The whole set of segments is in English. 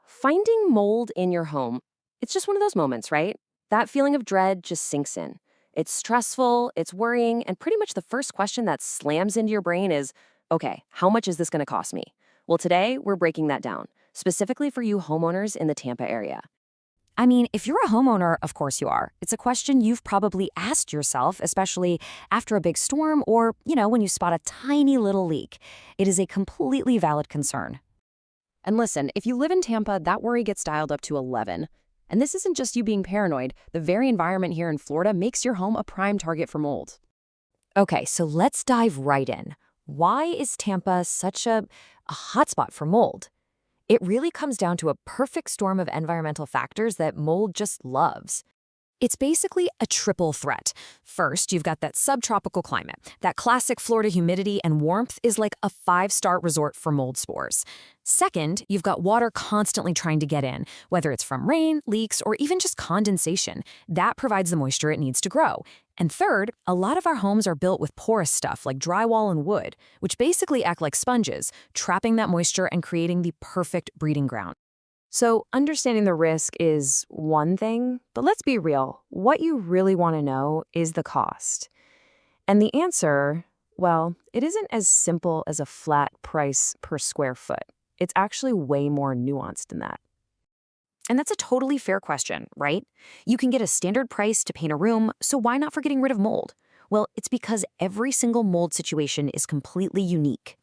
Finding mold in your home, it's just one of those moments, right? That feeling of dread just sinks in. It's stressful, it's worrying, and pretty much the first question that slams into your brain is, okay, how much is this going to cost me? Well, today we're breaking that down, specifically for you homeowners in the Tampa area. I mean, if you're a homeowner, of course you are. It's a question you've probably asked yourself, especially after a big storm or, when you spot a tiny little leak. It is a completely valid concern. And listen, if you live in Tampa, that worry gets dialed up to 11. And this isn't just you being paranoid. The very environment here in Florida makes your home a prime target for mold. Okay, so let's dive right in. Why is Tampa such a hotspot for mold? It really comes down to a perfect storm of environmental factors that mold just loves. It's basically a triple threat. First, you've got that subtropical climate. That classic Florida humidity and warmth is like a five-star resort for mold spores. Second, you've got water constantly trying to get in, whether it's from rain, leaks, or even just condensation. That provides the moisture it needs to grow. And third, a lot of our homes are built with porous stuff like drywall and wood, which basically act like sponges, trapping that moisture and creating the perfect breeding ground. So, understanding the risk is one thing, but let's be real. What you really want to know is the cost. And the answer, well, it isn't as simple as a flat price per square foot. It's actually way more nuanced than that. And that's a totally fair question, right? You can get a standard price to paint a room, so why not for getting rid of mold? Well, it's because every single mold situation is completely unique.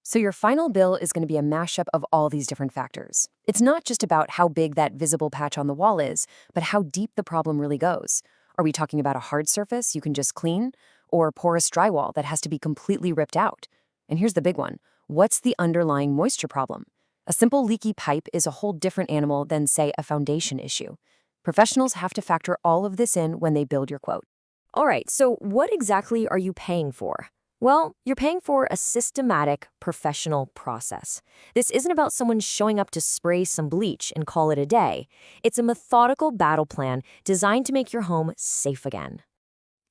So your final bill is going to be a mashup of all these different factors. It's not just about how big that visible patch on the wall is, but how deep the problem really goes. Are we talking about a hard surface you can just clean, or porous drywall that has to be completely ripped out? And here's the big one. What's the underlying moisture problem? A simple leaky pipe is a whole different animal than, say, a foundation issue. Professionals have to factor all of this in when they build your quote. All right, so what exactly are you paying for? Well, you're paying for a systematic, professional process. This isn't about someone showing up to spray some bleach and call it a day. It's a methodical battle plan designed to make your home safe again.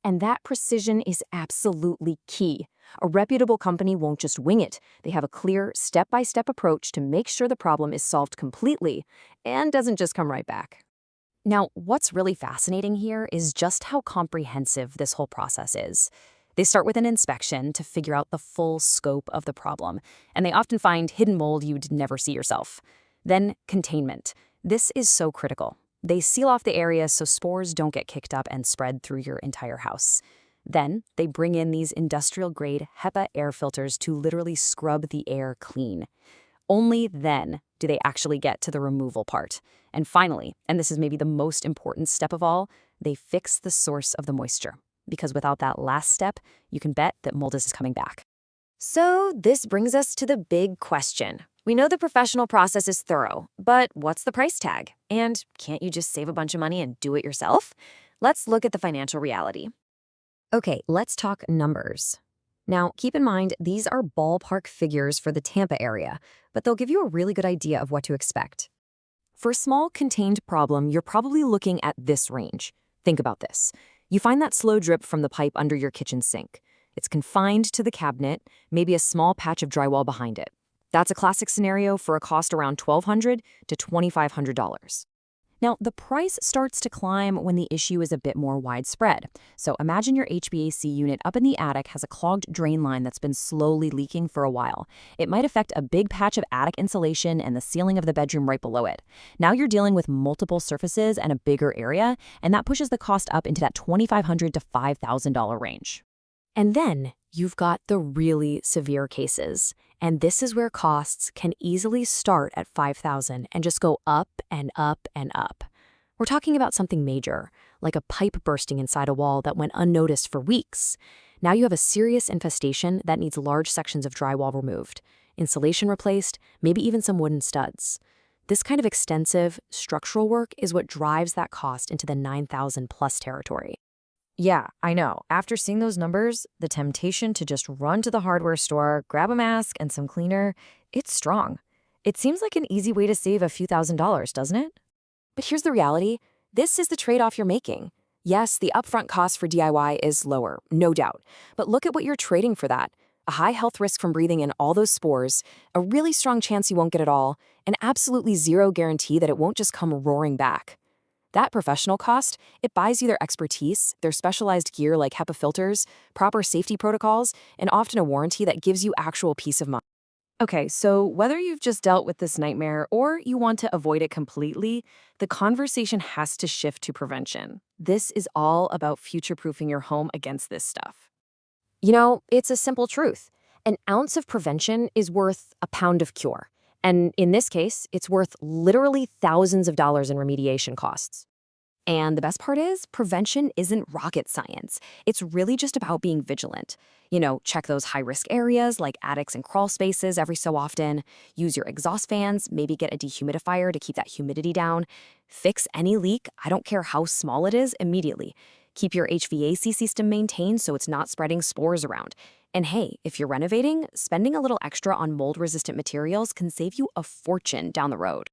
And that precision is absolutely key. A reputable company won't just wing it. They have a clear, step-by-step approach to make sure the problem is solved completely and doesn't just come right back. Now, what's really fascinating here is just how comprehensive this whole process is. They start with an inspection to figure out the full scope of the problem, and they often find hidden mold you'd never see yourself. Then, containment. This is so critical. They seal off the area so spores don't get kicked up and spread through your entire house. Then, they bring in these industrial-grade HEPA air filters to literally scrub the air clean. Only then do they actually get to the removal part. And finally, and this is maybe the most important step of all, they fix the source of the moisture. Because without that last step, you can bet that mold is coming back. So this brings us to the big question. We know the professional process is thorough, but what's the price tag? And can't you just save a bunch of money and do it yourself? Let's look at the financial reality. Okay, let's talk numbers. Now, keep in mind, these are ballpark figures for the Tampa area, but they'll give you a really good idea of what to expect. For a small, contained problem, you're probably looking at this range. Think about this. You find that slow drip from the pipe under your kitchen sink. It's confined to the cabinet, maybe a small patch of drywall behind it. That's a classic scenario for a cost around $1,200 to $2,500. Now, the price starts to climb when the issue is a bit more widespread. So imagine your HVAC unit up in the attic has a clogged drain line that's been slowly leaking for a while. It might affect a big patch of attic insulation and the ceiling of the bedroom right below it. Now you're dealing with multiple surfaces and a bigger area, and that pushes the cost up into that $2,500 to $5,000 range. And then you've got the really severe cases. And this is where costs can easily start at $5,000 and just go up and up and up. We're talking about something major, like a pipe bursting inside a wall that went unnoticed for weeks. Now you have a serious infestation that needs large sections of drywall removed, insulation replaced, maybe even some wooden studs. This kind of extensive structural work is what drives that cost into the $9,000 plus territory. Yeah, I know. After seeing those numbers, the temptation to just run to the hardware store, grab a mask and some cleaner, it's strong. It seems like an easy way to save a few $1,000s, doesn't it? But here's the reality. This is the trade-off you're making. Yes, the upfront cost for DIY is lower, no doubt. But look at what you're trading for that. A high health risk from breathing in all those spores, a really strong chance you won't get it all, and absolutely zero guarantee that it won't just come roaring back. That professional cost, it buys you their expertise, their specialized gear like HEPA filters, proper safety protocols, and often a warranty that gives you actual peace of mind. Okay, so whether you've just dealt with this nightmare or you want to avoid it completely, the conversation has to shift to prevention. This is all about future-proofing your home against this stuff. You know, it's a simple truth. An ounce of prevention is worth a pound of cure. And in this case, it's worth literally thousands of dollars in remediation costs. And the best part is, prevention isn't rocket science. It's really just about being vigilant. Check those high-risk areas like attics and crawl spaces every so often. Use your exhaust fans, maybe get a dehumidifier to keep that humidity down. Fix any leak, I don't care how small it is, immediately. Keep your HVAC system maintained so it's not spreading spores around. And hey, if you're renovating, spending a little extra on mold-resistant materials can save you a fortune down the road.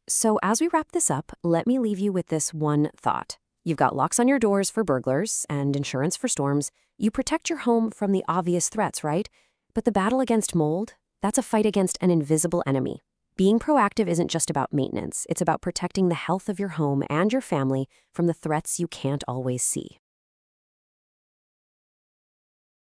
So as we wrap this up, let me leave you with this one thought. You've got locks on your doors for burglars and insurance for storms. You protect your home from the obvious threats, right? But the battle against mold, that's a fight against an invisible enemy. Being proactive isn't just about maintenance. It's about protecting the health of your home and your family from the threats you can't always see.